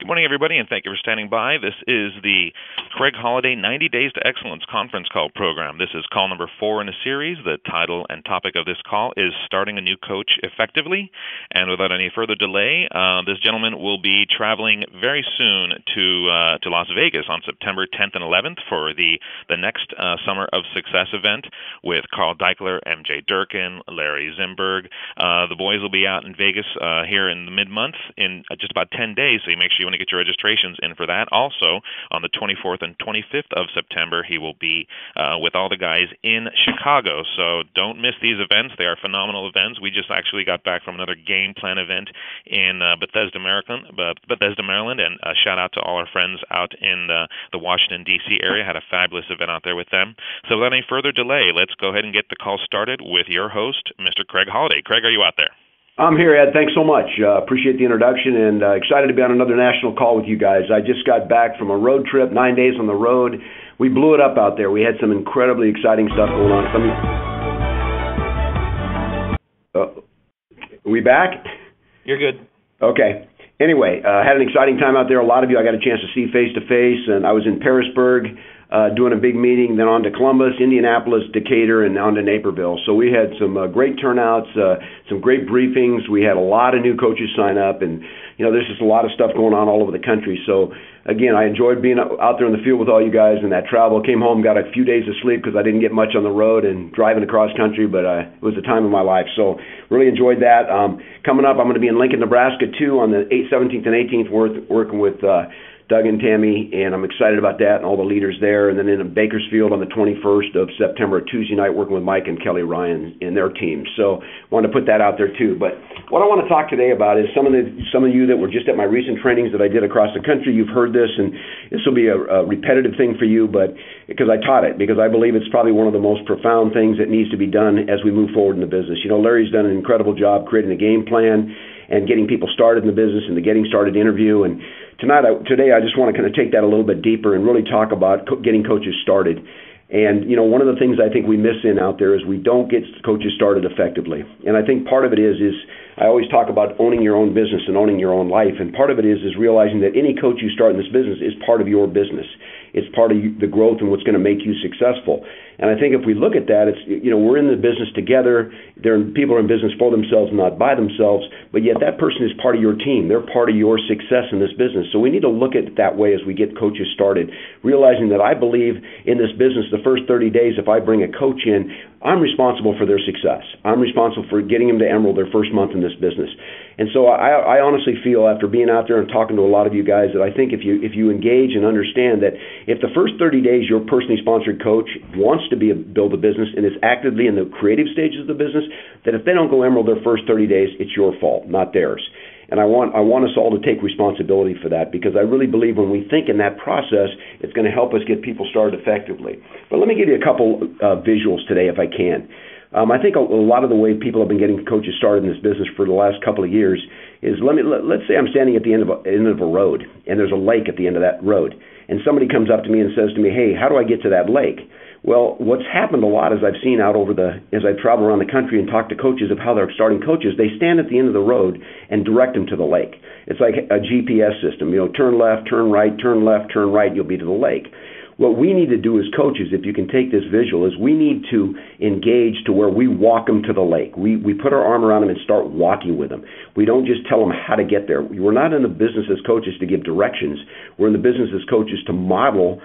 Good morning, everybody, and thank you for standing by. This is the Craig Holiday 90 Days to Excellence conference call program. This is call number 4 in a series. The title and topic of this call is Starting a New Coach Effectively. And without any further delay, this gentleman will be traveling very soon to Las Vegas on September 10th and 11th for the next Summer of Success event with Carl Deichler, MJ Durkin, Larry Zimberg. The boys will be out in Vegas here in the mid-month in just about 10 days, so you make sure you want to get your registrations in for that. Also, on the 24th and 25th of September, he will be with all the guys in Chicago. So don't miss these events. They are phenomenal events. We just actually got back from another game plan event in Bethesda, Maryland, and a shout out to all our friends out in the Washington, D.C. area. Had a fabulous event out there with them. So without any further delay, let's go ahead and get the call started with your host, Mr. Craig Holiday. Craig, are you out there? I'm here, Ed. Thanks so much. Appreciate the introduction and excited to be on another national call with you guys. I just got back from a road trip, 9 days on the road. We blew it up out there. We had some incredibly exciting stuff going on. Are we back? You're good. Okay. Anyway, had an exciting time out there. A lot of you I got a chance to see face-to-face, and I was in Parisburg doing a big meeting, then on to Columbus, Indianapolis, Decatur, and on to Naperville. So we had some great turnouts, some great briefings. We had a lot of new coaches sign up, and there's just a lot of stuff going on all over the country. So again, I enjoyed being out there in the field with all you guys and that travel. Came home, got a few days of sleep because I didn't get much on the road and driving across country, but it was the time of my life. So really enjoyed that. Coming up, I'm going to be in Lincoln, Nebraska, too, on the 17th and 18th, working with Doug and Tammy, and I'm excited about that and all the leaders there. And then in Bakersfield on the 21st of September, Tuesday night, working with Mike and Kelly Ryan and their team. So wanted to put that out there too. But what I want to talk today about is some of you that were just at my recent trainings that I did across the country. You've heard this, and this will be a repetitive thing for you, but because I taught it, because I believe it's probably one of the most profound things that needs to be done as we move forward in the business. Larry's done an incredible job creating a game plan and getting people started in the business and the getting started interview. And today I just want to kind of take that a little bit deeper and really talk about getting coaches started. And, one of the things I think we miss out there is we don't get coaches started effectively. And I think part of it is I always talk about owning your own business and owning your own life. And part of it is realizing that any coach you start in this business is part of your business. It's part of the growth and what's going to make you successful. And I think if we look at that, it's we're in the business together. People are in business for themselves, not by themselves. But yet that person is part of your team. They're part of your success in this business. So we need to look at it that way as we get coaches started, realizing that I believe in this business the first 30 days, if I bring a coach in, I'm responsible for their success. I'm responsible for getting them to Emerald their first month in this business. And so I honestly feel, after being out there and talking to a lot of you guys, that I think if you engage and understand that if the first 30 days your personally sponsored coach wants to build a business and is actively in the creative stages of the business, that if they don't go Emerald their first 30 days, it's your fault, not theirs. And I want us all to take responsibility for that, because I really believe when we think in that process, it's going to help us get people started effectively. But let me give you a couple visuals today, if I can. I think a lot of the way people have been getting coaches started in this business for the last couple of years is, let's say I'm standing at the end of a road, and there's a lake at the end of that road, and somebody comes up to me and says to me, "Hey, how do I get to that lake?" Well, what's happened a lot, as I've seen as I travel around the country and talk to coaches of how they're starting coaches, they stand at the end of the road and direct them to the lake. It's like a GPS system. Turn left, turn right, turn left, turn right, you'll be to the lake. What we need to do as coaches, if you can take this visual, is we need to engage to where we walk them to the lake. We put our arm around them and start walking with them. We don't just tell them how to get there. We're not in the business as coaches to give directions. We're in the business as coaches to model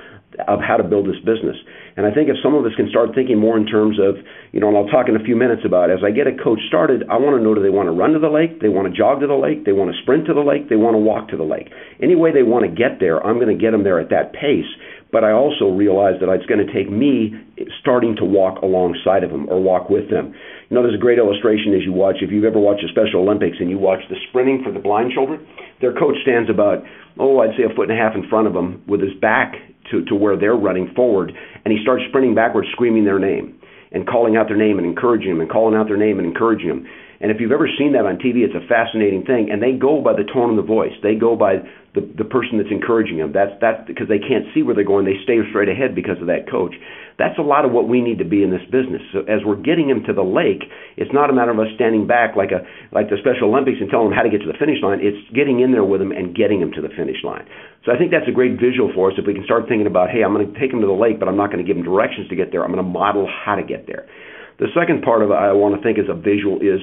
of how to build this business. And I think if some of us can start thinking more in terms of, and I'll talk in a few minutes about, as I get a coach started, I want to know, do they want to run to the lake? They want to jog to the lake? They want to sprint to the lake? They want to walk to the lake? Any way they want to get there, I'm going to get them there at that pace. But I also realize that it's going to take me starting to walk alongside of them or walk with them. There's a great illustration as you watch. If you've ever watched the Special Olympics and you watch the sprinting for the blind children, their coach stands about, I'd say 1.5 feet in front of them with his back to where they're running forward, and he starts sprinting backwards, screaming their name and calling out their name and encouraging them and calling out their name and encouraging them. And if you've ever seen that on TV, it's a fascinating thing. And they go by the tone of the voice. They go by the person that's encouraging them. That's because they can't see where they're going. They stay straight ahead because of that coach. That's a lot of what we need to be in this business. So as we're getting them to the lake, it's not a matter of us standing back like the Special Olympics and telling them how to get to the finish line. It's getting in there with them and getting them to the finish line. So I think that's a great visual for us if we can start thinking about, hey, I'm going to take them to the lake, but I'm not going to give them directions to get there. I'm going to model how to get there. The second part of it I want to think is a visual is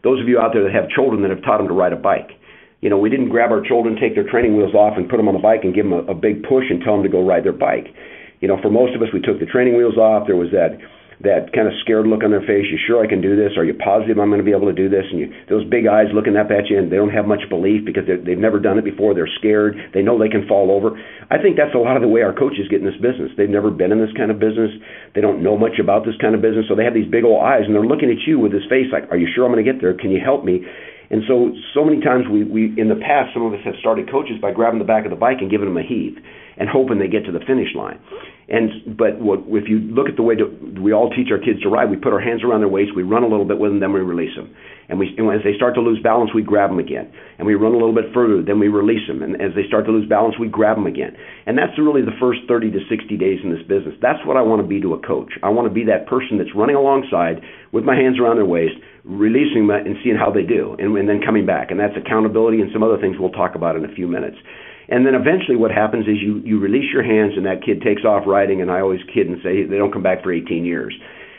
those of you out there that have children that have taught them to ride a bike. You know, we didn't grab our children, take their training wheels off, and put them on the bike and give them a big push and tell them to go ride their bike. You know, for most of us, we took the training wheels off. There was that kind of scared look on their face. You sure I can do this? Are you positive I'm going to be able to do this? And those big eyes looking up at you, and they don't have much belief because they've never done it before. They're scared. They know they can fall over. I think that's a lot of the way our coaches get in this business. They've never been in this kind of business. They don't know much about this kind of business, so they have these big old eyes, and they're looking at you with this face like, are you sure I'm going to get there? Can you help me? And so many times we in the past, some of us have started coaches by grabbing the back of the bike and giving them a heave and hoping they get to the finish line. But if you look at the way we all teach our kids to ride, we put our hands around their waist, we run a little bit with them, then we release them. And as they start to lose balance, we grab them again. And we run a little bit further, then we release them. And as they start to lose balance, we grab them again. And that's really the first 30 to 60 days in this business. That's what I want to be to a coach. I want to be that person that's running alongside with my hands around their waist, releasing them and seeing how they do, and then coming back. And that's accountability and some other things we'll talk about in a few minutes. And then eventually what happens is you release your hands and that kid takes off riding, and I always kid and say they don't come back for 18 years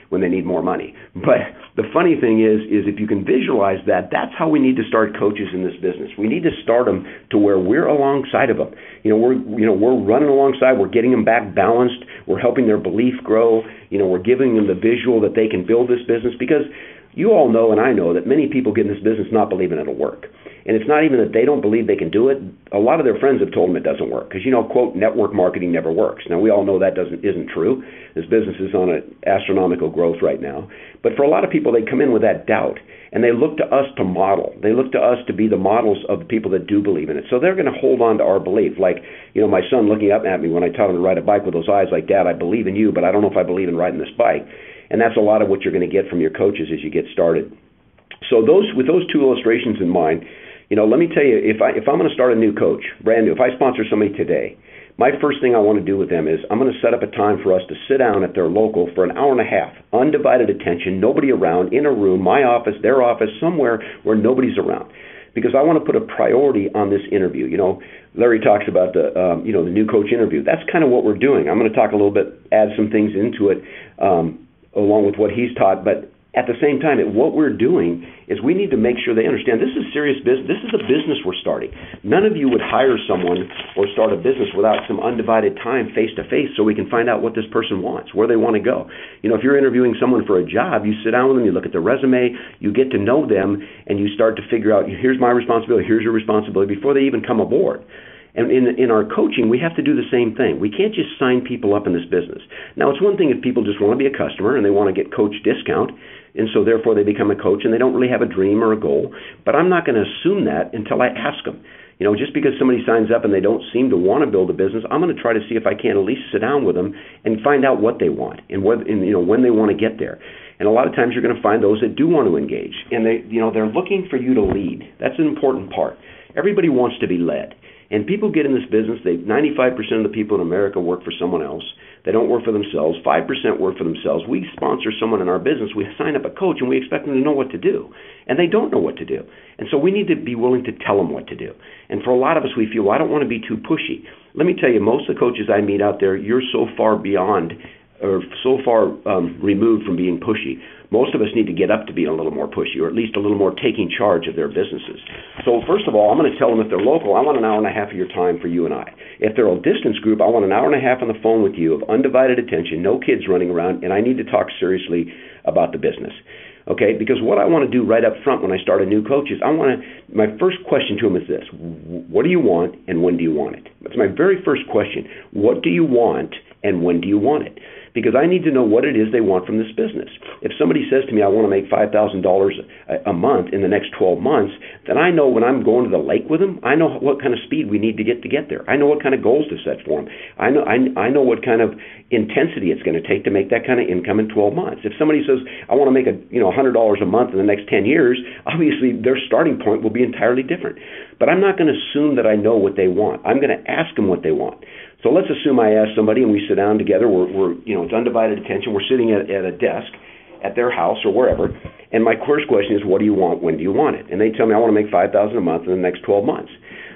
when they need more money. But the funny thing is if you can visualize that, that's how we need to start coaches in this business. We need to start them to where we're alongside of them. We're running alongside, we're getting them back balanced, we're helping their belief grow, we're giving them the visual that they can build this business, because you all know and I know that many people get in this business not believing it'll work. And it's not even that they don't believe they can do it. A lot of their friends have told them it doesn't work because, quote, network marketing never works. Now, we all know that isn't true. This business is on an astronomical growth right now. But for a lot of people, they come in with that doubt, and they look to us to model. They look to us to be the models of the people that do believe in it. So they're going to hold on to our belief. Like, my son looking up at me when I taught him to ride a bike with those eyes like, Dad, I believe in you, but I don't know if I believe in riding this bike. And that's a lot of what you're going to get from your coaches as you get started. So with those two illustrations in mind, let me tell you, if I'm going to start a new coach, brand new, if I sponsor somebody today, my first thing I want to do with them is I'm going to set up a time for us to sit down at their local for an hour and a half, undivided attention, nobody around, in a room, my office, their office, somewhere where nobody's around. Because I want to put a priority on this interview. Larry talks about the new coach interview. That's kind of what we're doing. I'm going to talk a little bit, add some things into it, along with what he's taught, but at the same time, what we're doing is we need to make sure they understand this is serious business. This is a business we're starting. None of you would hire someone or start a business without some undivided time face-to-face so we can find out what this person wants, where they want to go. If you're interviewing someone for a job, you sit down with them, you look at their resume, you get to know them, and you start to figure out, here's my responsibility, here's your responsibility, before they even come aboard. And in our coaching, we have to do the same thing. We can't just sign people up in this business. Now, it's one thing if people just want to be a customer and they want to get coach discount, and so therefore they become a coach and they don't really have a dream or a goal. But I'm not going to assume that until I ask them. Just because somebody signs up and they don't seem to want to build a business, I'm going to try to see if I can at least sit down with them and find out what they want and when they want to get there. And a lot of times you're going to find those that do want to engage, and they're looking for you to lead. That's an important part. Everybody wants to be led. And people get in this business, 95% of the people in America work for someone else. They don't work for themselves. 5% work for themselves. We sponsor someone in our business. We sign up a coach, and we expect them to know what to do. And they don't know what to do. And so we need to be willing to tell them what to do. And for a lot of us, we feel, well, I don't want to be too pushy. Let me tell you, most of the coaches I meet out there, you're so far beyond or so far removed from being pushy. Most of us need to get up to being a little more pushy, or at least a little more taking charge of their businesses. So first of all, I'm going to tell them if they're local, I want an hour and a half of your time for you and I. If they're a distance group, I want an hour and a half on the phone with you of undivided attention, no kids running around, and I need to talk seriously about the business. Okay, because what I want to do right up front when I start a new coach is my first question to them is this: what do you want and when do you want it? That's my very first question. What do you want and when do you want it? because I need to know what it is they want from this business. If somebody says to me, I want to make $5,000 a month in the next 12 months, then I know when I'm going to the lake with them, I know what kind of speed we need to get there. I know what kind of goals to set for them. I know what kind of intensity it's going to take to make that kind of income in 12 months. If somebody says, I want to make $100 a month in the next 10 years, obviously their starting point will be entirely different. But I'm not going to assume that I know what they want. I'm going to ask them what they want. So let's assume I ask somebody and we sit down together. We're it's undivided attention. We're sitting at a desk at their house or wherever. And my first question is, what do you want? When do you want it? And they tell me I want to make $5,000 a month in the next 12 months.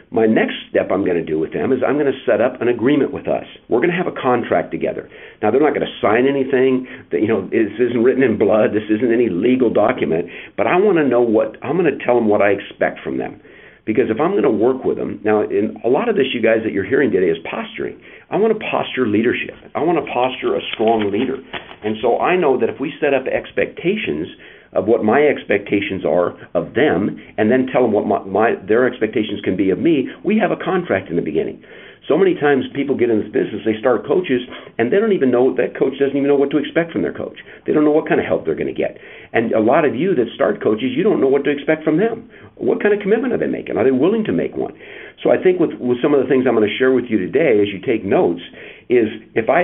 My next step I'm going to do with them is I'm going to set up an agreement with us. We're going to have a contract together. Now, they're not going to sign anything. This isn't written in blood. This isn't any legal document. But I want to know I'm going to tell them what I expect from them. Because if I'm going to work with them, now in a lot of this, you guys that you're hearing today is posturing. I want to posture leadership. I want to posture a strong leader. And so I know that if we set up expectations of what my expectations are of them, and then tell them what their expectations can be of me, we have a contract in the beginning. So many times people get in this business, they start coaches, and they don't even know, that coach doesn't even know what to expect from their coach. They don't know what kind of help they're going to get. And a lot of you that start coaches, you don't know what to expect from them. What kind of commitment are they making? Are they willing to make one? So I think with some of the things I'm going to share with you today as you take notes is if I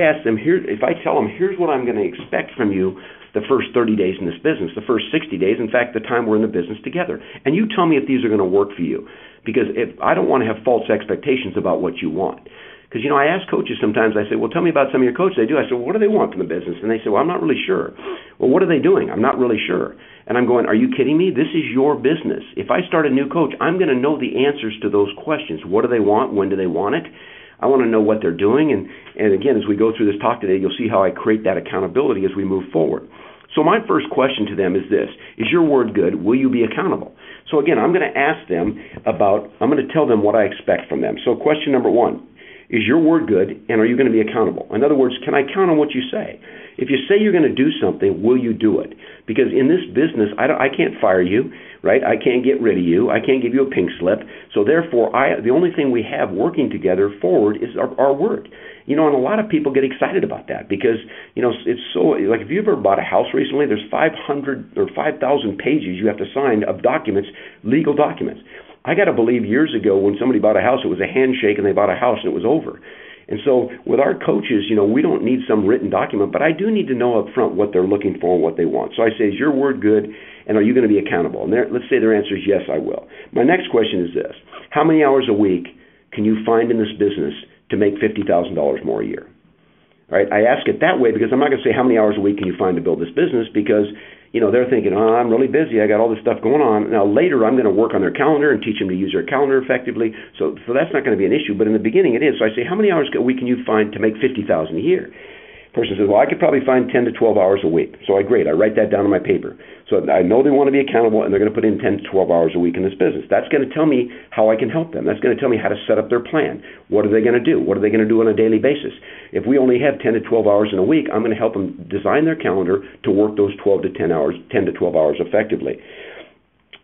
tell them, here's what I'm going to expect from you the first 30 days in this business, the first 60 days, in fact, the time we're in the business together. And you tell me if these are going to work for you. Because if I don't want to have false expectations about what you want. Because, I ask coaches sometimes, I say, well, tell me about some of your coaches they do. I say, well, what do they want from the business? And they say, well, I'm not really sure. Well, what are they doing? I'm not really sure. And I'm going, are you kidding me? This is your business. If I start a new coach, I'm going to know the answers to those questions. What do they want? When do they want it? I want to know what they're doing. And again, as we go through this talk today, you'll see how I create that accountability as we move forward. So my first question to them is this: is your word good? Will you be accountable? So again, I'm going to ask them I'm going to tell them what I expect from them. So question number one, is your word good, and are you going to be accountable? In other words, can I count on what you say? If you say you're going to do something, will you do it? Because in this business, I can't fire you, right? I can't get rid of you. I can't give you a pink slip. So therefore, the only thing we have working together forward is our word. And a lot of people get excited about that because, it's so, like if you ever bought a house recently, there's 500 or 5,000 pages you have to sign of documents, legal documents. I got to believe years ago when somebody bought a house, it was a handshake and they bought a house and it was over. And so with our coaches, we don't need some written document, but I do need to know up front what they're looking for and what they want. So I say, is your word good, and are you going to be accountable? And let's say their answer is yes, I will. My next question is this: how many hours a week can you find in this business to make $50,000 more a year? All right, I ask it that way because I'm not going to say how many hours a week can you find to build this business because they're thinking, I'm really busy. I got all this stuff going on. Now, later, I'm going to work on their calendar and teach them to use their calendar effectively. So that's not going to be an issue. But in the beginning, it is. So I say, how many hours a week can you find to make $50,000 a year? Person says, well, I could probably find 10 to 12 hours a week. So I write that down on my paper. So I know they want to be accountable, and they're going to put in 10 to 12 hours a week in this business. That's going to tell me how I can help them. That's going to tell me how to set up their plan. What are they going to do? What are they going to do on a daily basis? If we only have 10 to 12 hours in a week, I'm going to help them design their calendar to work those 10 to 12 hours effectively.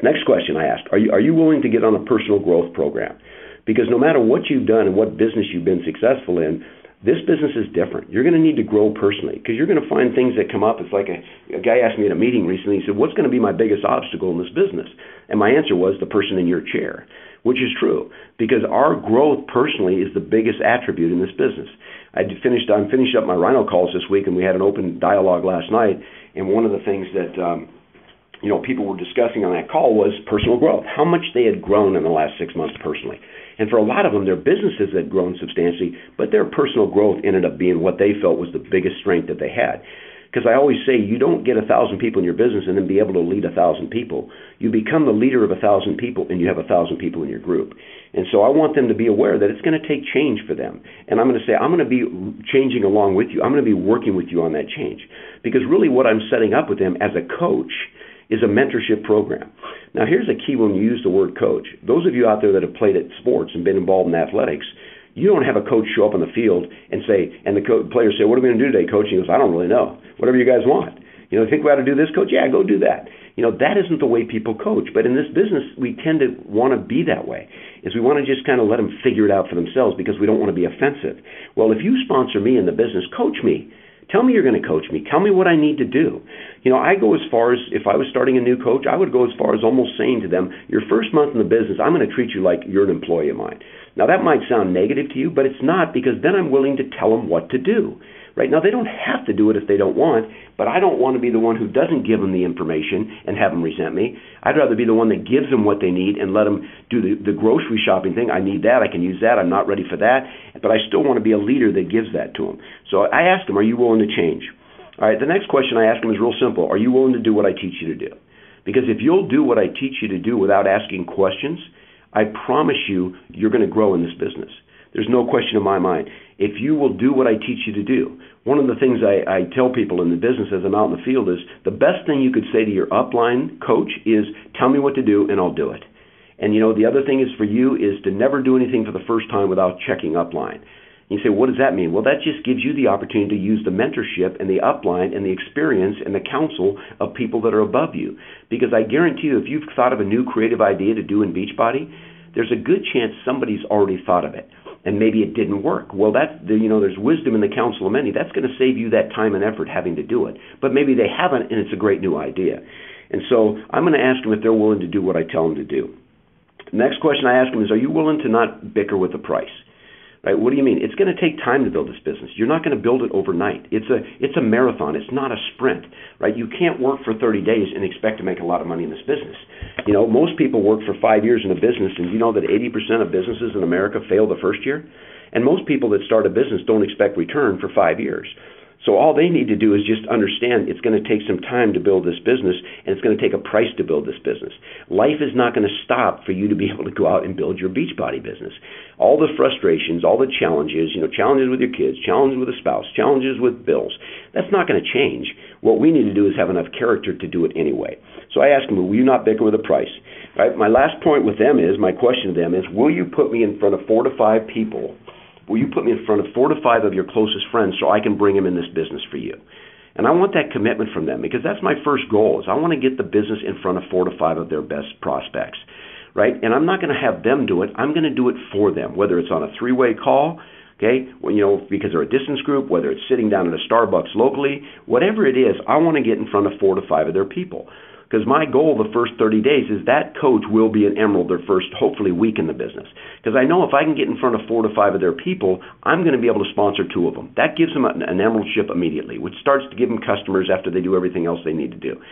Next question I asked, are you willing to get on a personal growth program? Because no matter what you've done and what business you've been successful in, this business is different. You're going to need to grow personally because you're going to find things that come up. It's like a guy asked me at a meeting recently, he said, what's going to be my biggest obstacle in this business? And my answer was the person in your chair, which is true because our growth personally is the biggest attribute in this business. I'm finished up my Rhino calls this week, and we had an open dialogue last night, and one of the things that people were discussing on that call was personal growth, how much they had grown in the last 6 months personally. And for a lot of them, their businesses had grown substantially, but their personal growth ended up being what they felt was the biggest strength that they had. Because I always say, you don't get 1,000 people in your business and then be able to lead 1,000 people. You become the leader of 1,000 people, and you have 1,000 people in your group. And so I want them to be aware that it's going to take change for them. And I'm going to say, I'm going to be changing along with you. I'm going to be working with you on that change. Because really what I'm setting up with them as a coach is a mentorship program. Now, here's a key when you use the word coach. Those of you out there that have played at sports and been involved in athletics, you don't have a coach show up on the field and the players say, what are we going to do today, coach? And he goes, I don't really know. Whatever you guys want. Think we ought to do this, coach? Yeah, go do that. That isn't the way people coach. But in this business, we tend to want to be that way, is we want to just kind of let them figure it out for themselves because we don't want to be offensive. Well, if you sponsor me in the business, coach me. Tell me you're going to coach me. Tell me what I need to do. I go as far as, if I was starting a new coach, I would go as far as almost saying to them, your first month in the business, I'm going to treat you like you're an employee of mine. Now, that might sound negative to you, but it's not, because then I'm willing to tell them what to do. Right now, they don't have to do it if they don't want, but I don't want to be the one who doesn't give them the information and have them resent me. I'd rather be the one that gives them what they need and let them do the grocery shopping thing. I need that. I can use that. I'm not ready for that. But I still want to be a leader that gives that to them. So I ask them, are you willing to change? All right, the next question I ask them is real simple. Are you willing to do what I teach you to do? Because if you'll do what I teach you to do without asking questions, I promise you, you're going to grow in this business. There's no question in my mind. If you will do what I teach you to do, one of the things I tell people in the business as I'm out in the field is the best thing you could say to your upline coach is, tell me what to do and I'll do it. And the other thing is for you is to never do anything for the first time without checking upline. You say, what does that mean? Well, that just gives you the opportunity to use the mentorship and the upline and the experience and the counsel of people that are above you. Because I guarantee you, if you've thought of a new creative idea to do in Beachbody, there's a good chance somebody's already thought of it. And maybe it didn't work. Well, there's wisdom in the counsel of many. That's going to save you that time and effort having to do it. But maybe they haven't, and it's a great new idea. And so I'm going to ask them if they're willing to do what I tell them to do. The next question I ask them is, are you willing to not bicker with the price? Right? What do you mean? It's going to take time to build this business. You're not going to build it overnight. It's a marathon. It's not a sprint. Right? You can't work for 30 days and expect to make a lot of money in this business. Most people work for 5 years in a business, and you know that 80% of businesses in America fail the first year? And most people that start a business don't expect return for 5 years. So all they need to do is just understand it's going to take some time to build this business, and it's going to take a price to build this business. Life is not going to stop for you to be able to go out and build your Beachbody business. All the frustrations, all the challenges, challenges with your kids, challenges with a spouse, challenges with bills, that's not going to change. What we need to do is have enough character to do it anyway. So I ask them, will you not bicker with the price? Right? My last point with them is, my question to them is, will you put me in front of 4 to 5 people? Will you put me in front of 4 to 5 of your closest friends so I can bring them in this business for you? And I want that commitment from them, because that's my first goal, is I want to get the business in front of 4 to 5 of their best prospects, right? And I'm not going to have them do it. I'm going to do it for them, whether it's on a 3-way call, okay, because they're a distance group, whether it's sitting down at a Starbucks locally, whatever it is, I want to get in front of 4 to 5 of their people. Because my goal the first 30 days is that coach will be an emerald their first, hopefully, week in the business. Because I know if I can get in front of 4 to 5 of their people, I'm going to be able to sponsor 2 of them. That gives them an emeraldship immediately, which starts to give them customers after they do everything else they need to do.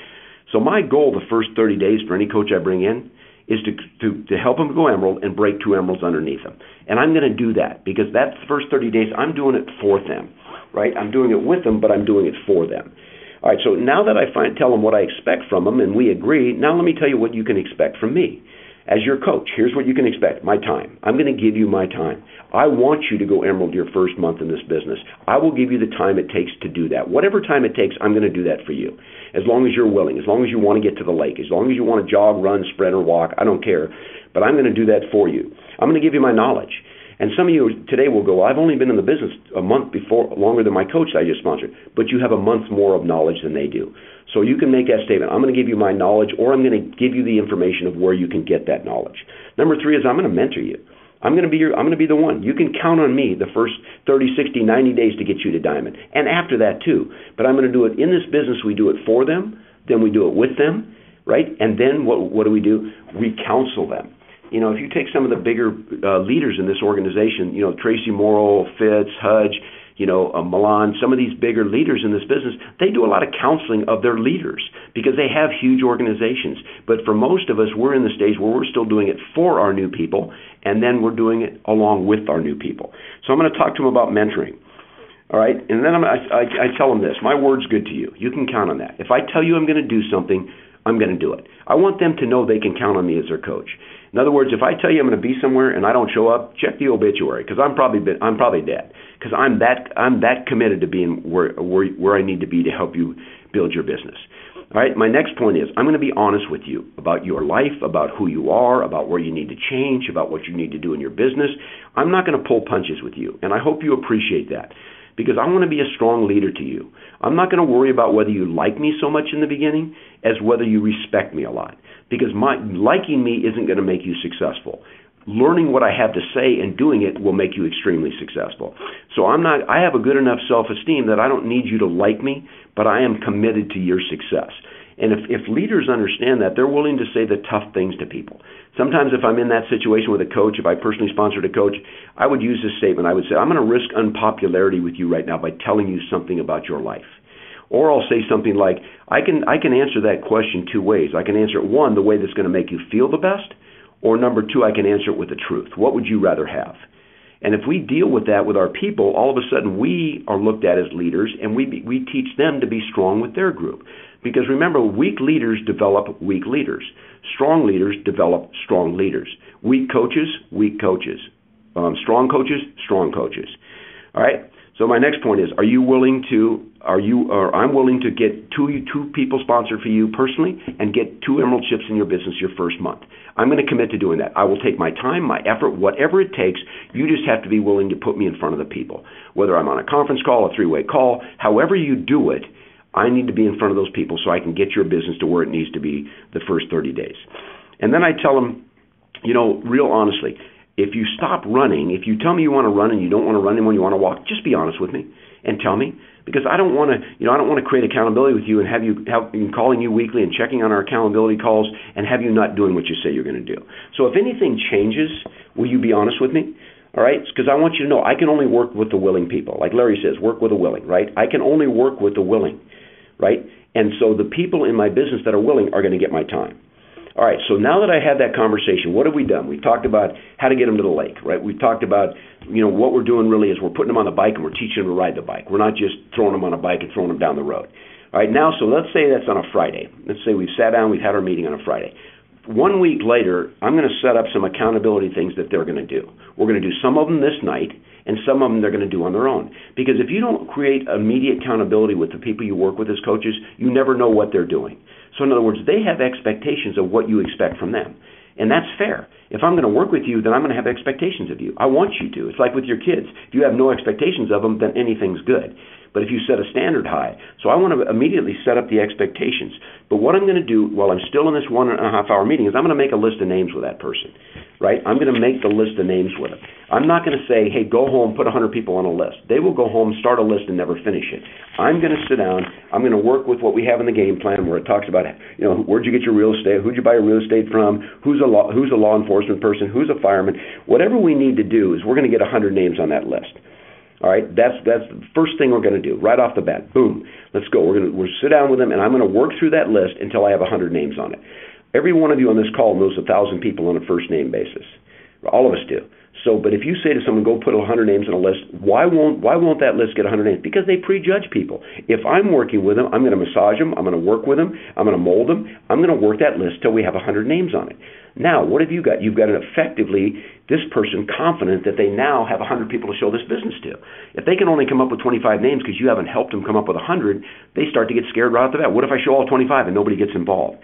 So my goal the first 30 days for any coach I bring in is to help them go emerald and break 2 emeralds underneath them. And I'm going to do that because that first 30 days, I'm doing it for them, right? I'm doing it with them, but I'm doing it for them. All right, so now that I tell them what I expect from them and we agree, now let me tell you what you can expect from me. As your coach, here's what you can expect, my time. I'm going to give you my time. I want you to go emerald your first month in this business. I will give you the time it takes to do that. Whatever time it takes, I'm going to do that for you. As long as you're willing, as long as you want to get to the lake, as long as you want to jog, run, sprint, or walk, I don't care. But I'm going to do that for you. I'm going to give you my knowledge. And some of you today will go, I've only been in the business a month before, longer than my coach that I just sponsored, but you have a month more of knowledge than they do. So you can make that statement, I'm going to give you my knowledge, or I'm going to give you the information of where you can get that knowledge. Number 3 is I'm going to mentor you. I'm going to be the one. You can count on me the first 30, 60, 90 days to get you to diamond, and after that too. But I'm going to do it in this business. We do it for them, then we do it with them, right? And then what do? We counsel them. If you take some of the bigger leaders in this organization, Tracy Morrow, Fitz, Hudge, Milan, some of these bigger leaders in this business, they do a lot of counseling of their leaders because they have huge organizations. But for most of us, we're in the stage where we're still doing it for our new people, and then we're doing it along with our new people. So I'm going to talk to them about mentoring. All right, and then I tell them this, my word's good to you. You can count on that. If I tell you I'm going to do something, I'm going to do it. I want them to know they can count on me as their coach. In other words, if I tell you I'm going to be somewhere and I don't show up, check the obituary because I'm probably dead because I'm that committed to being where I need to be to help you build your business. All right. My next point is I'm going to be honest with you about your life, about who you are, about where you need to change, about what you need to do in your business. I'm not going to pull punches with you, and I hope you appreciate that. Because I want to be a strong leader to you. I'm not going to worry about whether you like me so much in the beginning as whether you respect me a lot. Because liking me isn't going to make you successful. learning what I have to say and doing it will make you extremely successful. So I have a good enough self-esteem that I don't need you to like me, but I am committed to your success. And if leaders understand that, they're willing to say the tough things to people. Sometimes if I'm in that situation with a coach, if I personally sponsored a coach, I would use this statement. I would say, I'm going to risk unpopularity with you right now by telling you something about your life. Or I'll say something like, I can answer that question two ways. I can answer it, one, the way that's going to make you feel the best, or number two, I can answer it with the truth. What would you rather have? And if we deal with that with our people, all of a sudden we are looked at as leaders, and we teach them to be strong with their group. Because remember, weak leaders develop weak leaders. Strong leaders develop strong leaders. Weak coaches, weak coaches. Strong coaches, strong coaches. All right? So my next point is, I'm willing to get two people sponsored for you personally and get 2 Emerald Chips in your business your first month. I'm going to commit to doing that. I will take my time, my effort, whatever it takes. You just have to be willing to put me in front of the people. Whether I'm on a conference call, a 3-way call, however you do it, I need to be in front of those people so I can get your business to where it needs to be the first 30 days. And then I tell them, real honestly, if you stop running, if you tell me you want to run and you don't want to run anymore, you want to walk, just be honest with me and tell me, because I don't want to create accountability with you and have you calling you weekly and checking on our accountability calls and have you not doing what you say you're going to do. So if anything changes, will you be honest with me? All right? Because I want you to know I can only work with the willing people. Like Larry says, work with the willing, right? I can only work with the willing, right? And so the people in my business that are willing are going to get my time. All right, so now that I had that conversation, what have we done? We've talked about how to get them to the lake, right? We've talked about, what we're doing really is we're putting them on the bike and we're teaching them to ride the bike. We're not just throwing them on a bike and throwing them down the road. All right, now, so let's say that's on a Friday. Let's say we've sat down, we've had our meeting on a Friday. 1 week later, I'm going to set up some accountability things that they're going to do. We're going to do some of them this night, and some of them they're going to do on their own. Because if you don't create immediate accountability with the people you work with as coaches, you never know what they're doing. So in other words, they have expectations of what you expect from them. And that's fair. If I'm going to work with you, then I'm going to have expectations of you. I want you to. It's like with your kids. If you have no expectations of them, then anything's good. But if you set a standard high, so I want to immediately set up the expectations. But what I'm going to do while I'm still in this 1.5-hour meeting is I'm going to make a list of names with that person, right? I'm going to make the list of names with them. I'm not going to say, hey, go home, put 100 people on a list. They will go home, start a list, and never finish it. I'm going to sit down. I'm going to work with what we have in the game plan where it talks about, where'd you get your real estate? Who'd you buy your real estate from? Who's a law enforcement person? Who's a fireman? Whatever we need to do is we're going to get 100 names on that list. All right, that's the first thing we're going to do right off the bat. Boom, let's go. We'll sit down with them, and I'm going to work through that list until I have 100 names on it. Every one of you on this call knows 1,000 people on a first name basis. All of us do. So, but if you say to someone, go put 100 names on a list, why won't that list get 100 names? Because they prejudge people. If I'm working with them, I'm going to massage them. I'm going to work with them. I'm going to mold them. I'm going to work that list till we have 100 names on it. Now, what have you got? You've got this person confident that they now have 100 people to show this business to. If they can only come up with 25 names because you haven't helped them come up with 100, they start to get scared right off the bat. What if I show all 25 and nobody gets involved?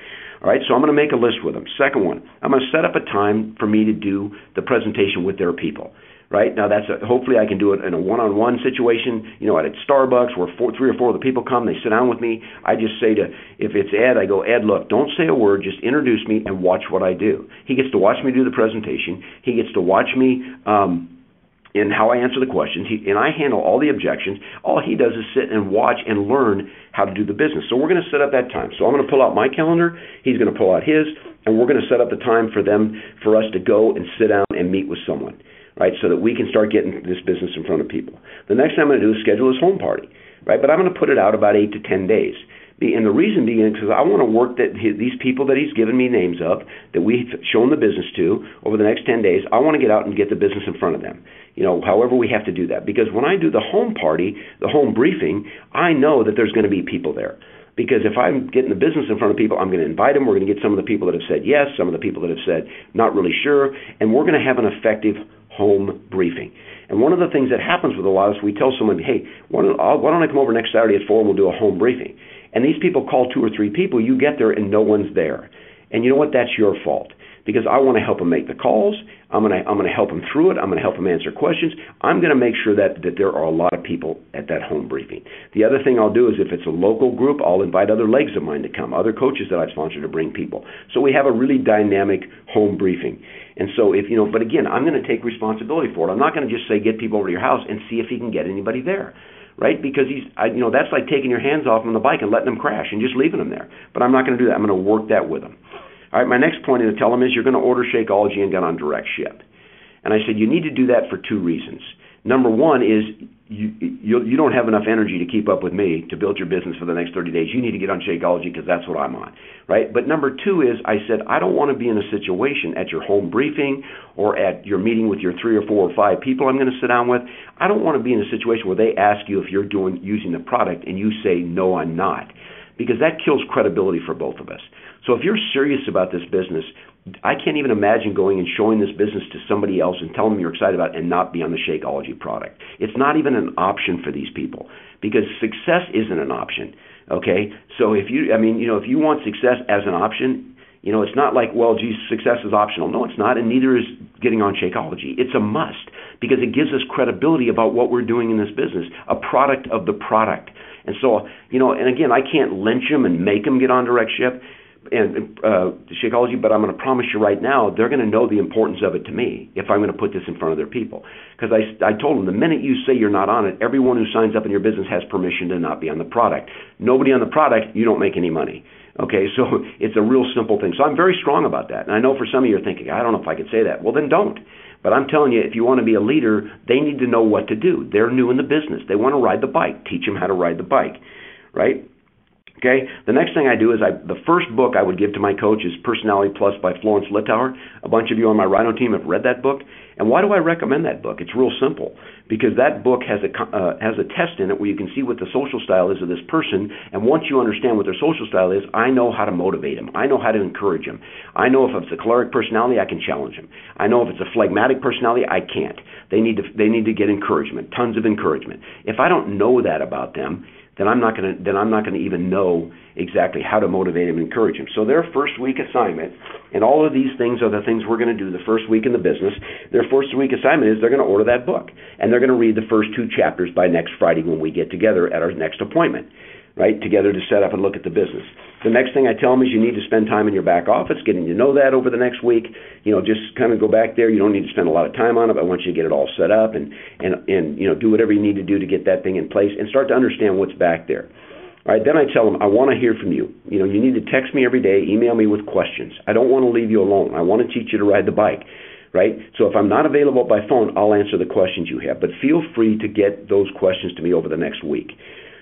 All right, so I'm going to make a list with them. Second one, I'm going to set up a time for me to do the presentation with their people. Right now, hopefully I can do it in a one-on-one situation. At Starbucks where 3 or 4 of the people come, they sit down with me. I just say if it's Ed, I go, Ed, look, don't say a word, just introduce me and watch what I do. He gets to watch me do the presentation. He gets to watch me in how I answer the questions, and I handle all the objections. All he does is sit and watch and learn how to do the business. So we're going to set up that time. So I'm going to pull out my calendar. He's going to pull out his, and we're going to set up the time for us to go and sit down and meet with someone. Right, so that we can start getting this business in front of people. The next thing I'm going to do is schedule his home party, right? But I'm going to put it out about 8 to 10 days. And the reason being because I want to work these people that he's given me names of, that we've shown the business to over the next 10 days, I want to get out and get the business in front of them. However we have to do that. Because when I do the home party, the home briefing, I know that there's going to be people there. Because if I'm getting the business in front of people, I'm going to invite them. We're going to get some of the people that have said yes, some of the people that have said not really sure, and we're going to have an effective home briefing. And one of the things that happens with a lot is we tell someone, hey, why don't I come over next Saturday at 4 and we'll do a home briefing. And these people call 2 or 3 people, you get there and no one's there. And you know what? That's your fault. because I want to help them make the calls. I'm going to help them through it. I'm going to help them answer questions. I'm going to make sure that there are a lot of people at that home briefing. The other thing I'll do is if it's a local group, I'll invite other legs of mine to come, other coaches that I sponsor to bring people. So we have a really dynamic home briefing. And so but again, I'm going to take responsibility for it. I'm not going to just say get people over to your house and see if he can get anybody there. Right? Because that's like taking your hands off them on the bike and letting them crash and just leaving them there. But I'm not going to do that. I'm going to work that with them. All right, my next point to tell them is you're going to order Shakeology and get on direct ship. And I said you need to do that for two reasons. Number one is you don't have enough energy to keep up with me to build your business for the next 30 days. You need to get on Shakeology because that's what I'm on, right? But number two is I said I don't want to be in a situation at your home briefing or at your meeting with your 3 or 4 or 5 people I'm going to sit down with. I don't want to be in a situation where they ask you if you're using the product and you say, no, I'm not, because that kills credibility for both of us. So if you're serious about this business, I can't even imagine going and showing this business to somebody else and telling them you're excited about it and not be on the Shakeology product. It's not even an option for these people because success isn't an option. Okay, so if you want success as an option, it's not like, well, geez, success is optional. No, it's not, and neither is getting on Shakeology. It's a must because it gives us credibility about what we're doing in this business, a product of the product. And so, and again, I can't lynch them and make them get on direct ship and Shakeology, but I'm going to promise you right now, they're going to know the importance of it to me if I'm going to put this in front of their people. Because I told them the minute you say you're not on it, everyone who signs up in your business has permission to not be on the product. Nobody on the product, you don't make any money. Okay, so it's a real simple thing. So I'm very strong about that. And I know for some of you are thinking, I don't know if I could say that. Well, then don't. But I'm telling you, if you want to be a leader, they need to know what to do. They're new in the business. They want to ride the bike. Teach them how to ride the bike, right? Okay. The next thing I do is the first book I would give to my coach is Personality Plus by Florence Littauer. A bunch of you on my Rhino team have read that book. And why do I recommend that book? It's real simple because that book has a test in it where you can see what the social style is of this person. And once you understand what their social style is, I know how to motivate them. I know how to encourage them. I know if it's a choleric personality, I can challenge them. I know if it's a phlegmatic personality, I can't. They need to get encouragement, tons of encouragement. If I don't know that about them, then I'm not going to even know exactly how to motivate them and encourage them. So their first week assignment, and all of these things are the things we're going to do the first week in the business. Their first week assignment is they're going to order that book, and they're going to read the first 2 chapters by next Friday when we get together at our next appointment, right, together to set up and look at the business. The next thing I tell them is you need to spend time in your back office, getting to know that over the next week. Just kind of go back there. You don't need to spend a lot of time on it, but I want you to get it all set up and do whatever you need to do to get that thing in place and start to understand what's back there. All right, then I tell them, I want to hear from you. You need to text me every day, email me with questions. I don't want to leave you alone. I want to teach you to ride the bike, right? So if I'm not available by phone, I'll answer the questions you have. But feel free to get those questions to me over the next week.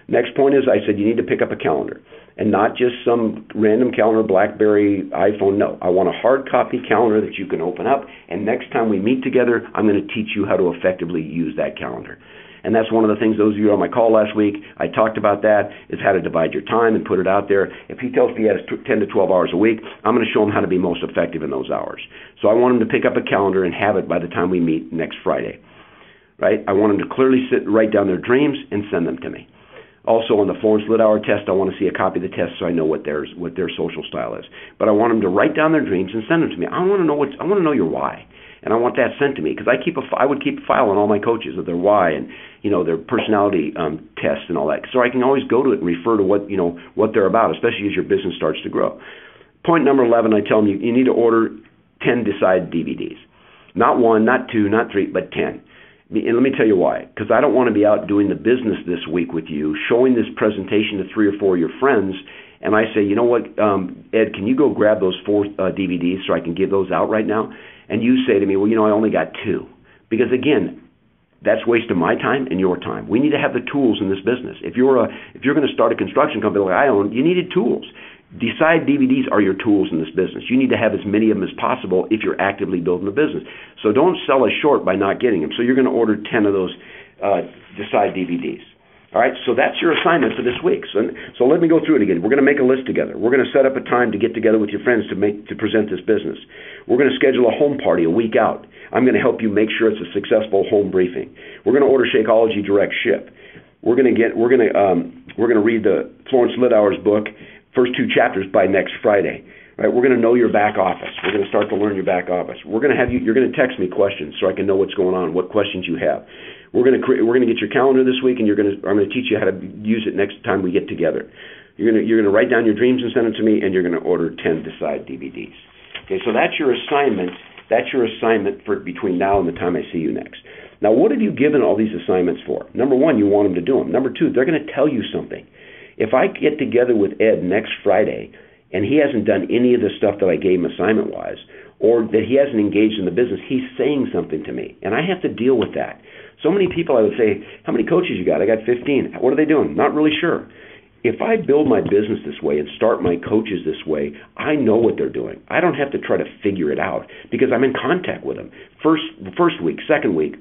Next point is I said you need to pick up a calendar, and not just some random calendar, BlackBerry, iPhone. No, I want a hard copy calendar that you can open up, and next time we meet together, I'm going to teach you how to effectively use that calendar. And that's one of the things, those of you on my call last week, I talked about that, is how to divide your time and put it out there. If he tells me he has 10 to 12 hours a week, I'm going to show him how to be most effective in those hours. So I want him to pick up a calendar and have it by the time we meet next Friday. Right? I want him to clearly write down their dreams and send them to me. Also, on the Florence Littauer test, I want to see a copy of the test so I know what their social style is. But I want them to write down their dreams and send them to me. I want to know your why, and I want that sent to me because I would keep a file on all my coaches of their why and their personality tests and all that, so I can always go to it and refer to what they're about, especially as your business starts to grow. Point number 11, I tell them you need to order 10 Decide DVDs, not 1, not 2, not 3, but 10. And let me tell you why. Because I don't want to be out doing the business this week with you, showing this presentation to 3 or 4 of your friends, and I say, you know what, Ed, can you go grab those 4 DVDs so I can give those out right now? And you say to me, well, I only got 2. Because, again, that's wasting my time and your time. We need to have the tools in this business. If you're going to start a construction company like I own, you needed tools. Decide DVDs are your tools in this business. You need to have as many of them as possible if you're actively building a business. So don't sell us short by not getting them. So you're going to order 10 of those Decide DVDs. All right, so that's your assignment for this week. So let me go through it again. We're going to make a list together. We're going to set up a time to get together with your friends to present this business. We're going to schedule a home party a week out. I'm going to help you make sure it's a successful home briefing. We're going to order Shakeology direct ship. We're going to read the Florence Littauer's book, first 2 chapters by next Friday. Right? We're going to know your back office. We're going to start to learn your back office. We're going to have you. You're going to text me questions so I can know what's going on, what questions you have. We're going to get your calendar this week, and I'm going to teach you how to use it next time we get together. You're going to write down your dreams and send them to me, and you're going to order 10 Decide DVDs. Okay, so that's your assignment. That's your assignment for between now and the time I see you next. Now, what have you given all these assignments for? Number one, you want them to do them. Number two, they're going to tell you something. If I get together with Ed next Friday and he hasn't done any of the stuff that I gave him assignment-wise, or that he hasn't engaged in the business, he's saying something to me, and I have to deal with that. So many people, I would say, how many coaches you got? I got 15. What are they doing? Not really sure. If I build my business this way and start my coaches this way, I know what they're doing. I don't have to try to figure it out because I'm in contact with them. First week, second week,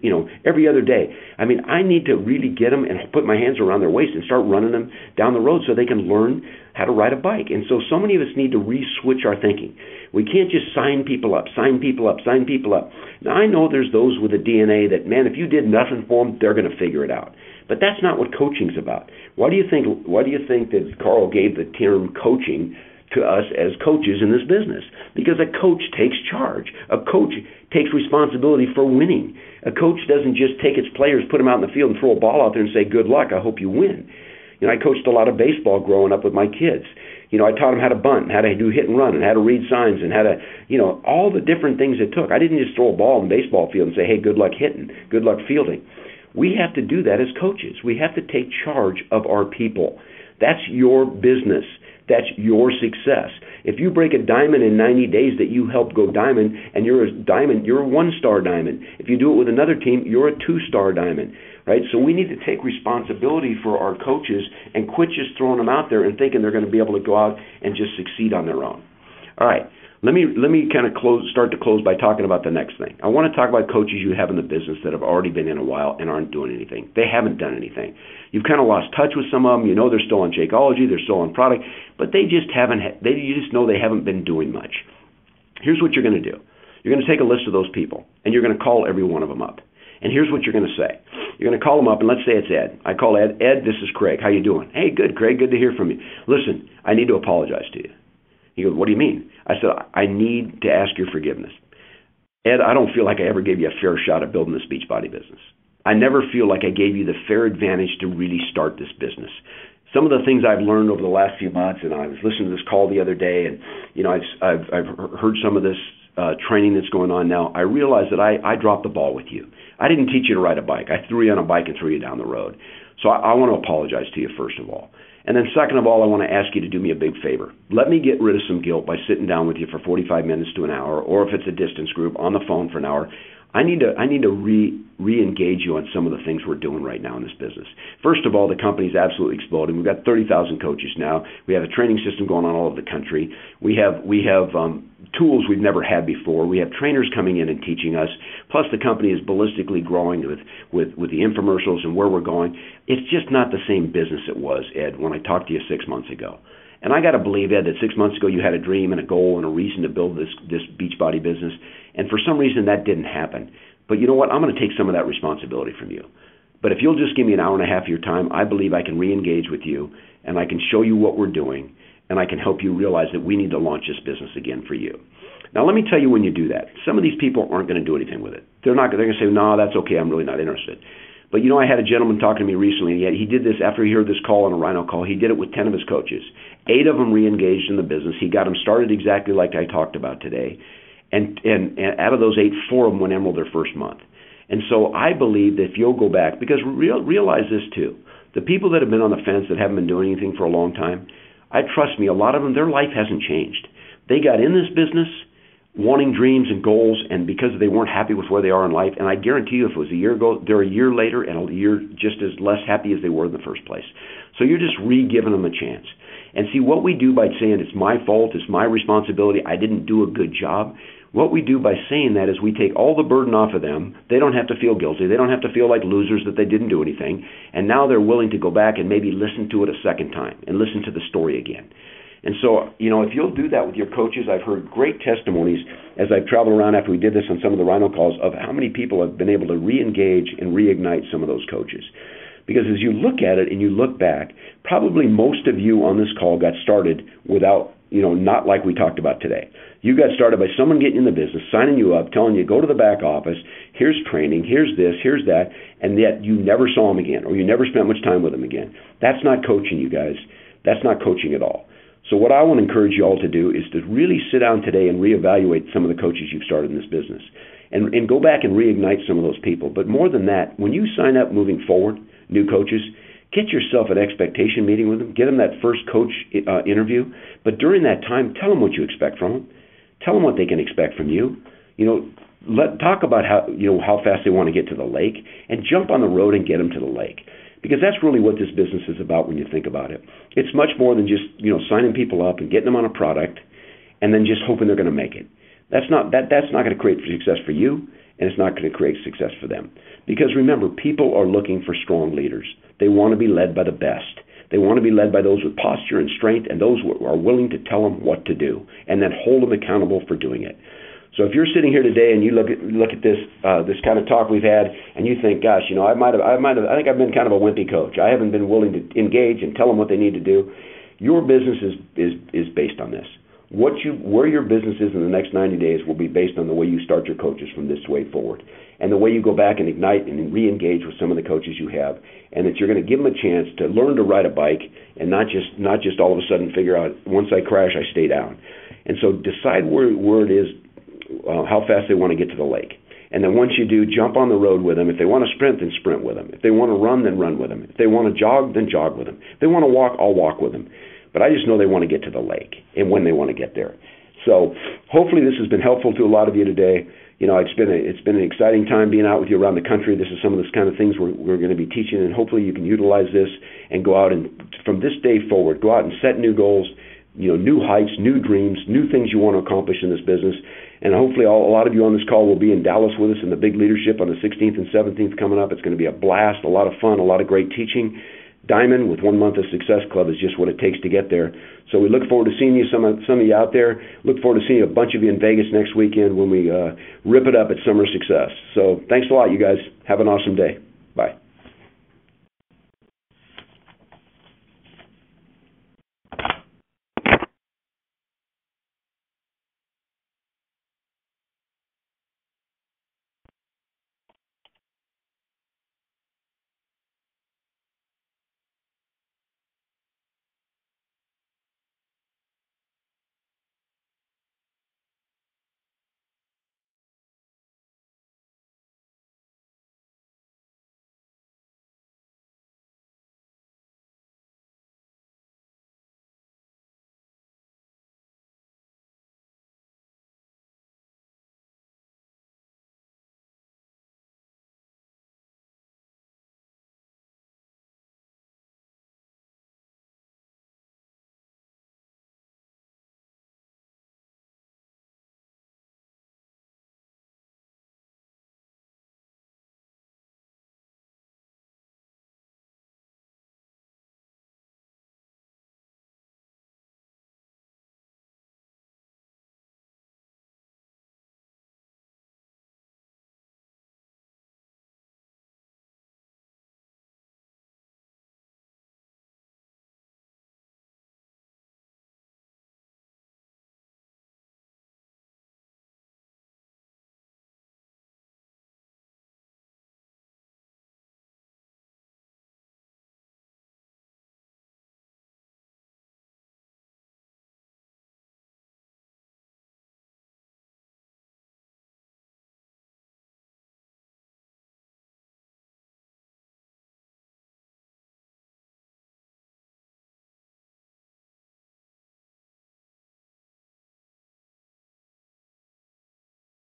every other day. I mean, I need to really get them and put my hands around their waist and start running them down the road so they can learn how to ride a bike. And so many of us need to re-switch our thinking. We can't just sign people up. Now, I know there's those with a DNA that, man, if you did nothing for them, they're going to figure it out. But that's not what coaching's about. Why do you think that Carl gave the term coaching to us as coaches in this business? Because a coach takes charge. A coach takes responsibility for winning. A coach doesn't just take its players, put them out in the field, and throw a ball out there and say, good luck, I hope you win. I coached a lot of baseball growing up with my kids. I taught them how to bunt, how to do hit and run, and how to read signs, and how to, all the different things it took. I didn't just throw a ball in the baseball field and say, hey, good luck hitting, good luck fielding. We have to do that as coaches. We have to take charge of our people. That's your business. That's your success. If you break a diamond in 90 days that you helped go diamond, and you're a diamond, you're a one-star diamond. If you do it with another team, you're a two-star diamond. Right? So we need to take responsibility for our coaches and quit just throwing them out there and thinking they're going to be able to go out and just succeed on their own. All right. Let me kind of start to close by talking about the next thing. I want to talk about coaches you have in the business that have already been in a while and aren't doing anything. They haven't done anything. You've kind of lost touch with some of them. They're still on Shakeology, they're still on product, but they just haven't. You just know they haven't been doing much. Here's what you're going to do. You're going to take a list of those people and you're going to call every one of them up. And here's what you're going to say. You're going to call them up, and let's say it's Ed. I call Ed. Ed, this is Craig. How you doing? Hey, good, Craig. Good to hear from you. Listen, I need to apologize to you. He goes, what do you mean? I said, I need to ask your forgiveness. Ed, I don't feel like I ever gave you a fair shot at building this Beachbody business. I never feel like I gave you the fair advantage to really start this business. Some of the things I've learned over the last few months, and I was listening to this call the other day, and I've heard some of this training that's going on now. I realized that I dropped the ball with you. I didn't teach you to ride a bike. I threw you on a bike and threw you down the road. So I want to apologize to you, first of all. And then second of all, I want to ask you to do me a big favor. Let me get rid of some guilt by sitting down with you for 45 minutes to an hour, or if it's a distance group, on the phone for an hour. I need to re-engage you on some of the things we're doing right now in this business. First of all, the company's absolutely exploding. We've got 30,000 coaches now. We have a training system going on all over the country. We have tools we've never had before. We have trainers coming in and teaching us. Plus, the company is ballistically growing with the infomercials and where we're going. It's just not the same business it was, Ed, when I talked to you 6 months ago. And I got to believe, Ed, that 6 months ago you had a dream and a goal and a reason to build this Beachbody business. And for some reason that didn't happen. But you know what? I'm going to take some of that responsibility from you. But if you'll just give me an hour and a half of your time, I believe I can re-engage with you, and I can show you what we're doing, and I can help you realize that we need to launch this business again for you. Now, let me tell you when you do that. Some of these people aren't going to do anything with it. They're going to say, no, that's okay, I'm really not interested. But, I had a gentleman talking to me recently, and he did this after he heard this call on a Rhino call. He did it with 10 of his coaches. 8 of them re-engaged in the business. He got them started exactly like I talked about today. And out of those 8, 4 of them went Emerald their first month. And so I believe that if you'll go back, because realize this too, the people that have been on the fence that haven't been doing anything for a long time, trust me, a lot of them, their life hasn't changed. They got in this business wanting dreams and goals, and because they weren't happy with where they are in life, and I guarantee you if it was a year ago, they're a year later and a year just as less happy as they were in the first place. So you're just re-giving them a chance. And see, what we do by saying it's my fault, it's my responsibility, I didn't do a good job, what we do by saying that is we take all the burden off of them. They don't have to feel guilty. They don't have to feel like losers that they didn't do anything. And now they're willing to go back and maybe listen to it a second time and listen to the story again. And so, if you'll do that with your coaches, I've heard great testimonies as I've traveled around after we did this on some of the Rhino calls of how many people have been able to re-engage and reignite some of those coaches. Because as you look at it and you look back, probably most of you on this call got started without not like we talked about today. You got started by someone getting in the business, signing you up, telling you go to the back office, here's training, here's this, here's that, and yet you never saw them again, or you never spent much time with them again. That's not coaching, you guys. That's not coaching at all. So what I want to encourage you all to do is to really sit down today and reevaluate some of the coaches you've started in this business, and go back and reignite some of those people. But more than that, when you sign up moving forward, new coaches, get yourself an expectation meeting with them. Get them that first coach interview. But during that time, tell them what you expect from them. Tell them what they can expect from you. Talk about how fast they want to get to the lake, and jump on the road and get them to the lake. Because that's really what this business is about when you think about it. It's much more than just signing people up and getting them on a product, and then just hoping they're going to make it. That's not going to create success for you, and it's not going to create success for them. Because remember, people are looking for strong leaders. They want to be led by the best. They want to be led by those with posture and strength, and those who are willing to tell them what to do, and then hold them accountable for doing it. So if you're sitting here today and you look at this kind of talk we've had, and you think, gosh, I think I've been kind of a wimpy coach. I haven't been willing to engage and tell them what they need to do. Your business is based on this. Where your business is in the next 90 days will be based on the way you start your coaches from this way forward, and the way you go back and ignite and re-engage with some of the coaches you have, and that you're going to give them a chance to learn to ride a bike, and not just all of a sudden figure out, once I crash, I stay down. And so decide where it is, how fast they want to get to the lake. And then once you do, jump on the road with them. If they want to sprint, then sprint with them. If they want to run, then run with them. If they want to jog, then jog with them. If they want to walk, I'll walk with them. But I just know they want to get to the lake, and when they want to get there. So hopefully this has been helpful to a lot of you today. It's been an exciting time being out with you around the country. This is some of the kind of things we're going to be teaching, and hopefully you can utilize this and go out and, from this day forward, go out and set new goals, new heights, new dreams, new things you want to accomplish in this business. And hopefully a lot of you on this call will be in Dallas with us in the big leadership on the 16th and 17th coming up. It's going to be a blast, a lot of fun, a lot of great teaching. Diamond with 1 month of Success Club is just what it takes to get there. So we look forward to seeing you, some of you out there. Look forward to seeing a bunch of you in Vegas next weekend when we rip it up at Summer Success. So thanks a lot, you guys. Have an awesome day. Bye.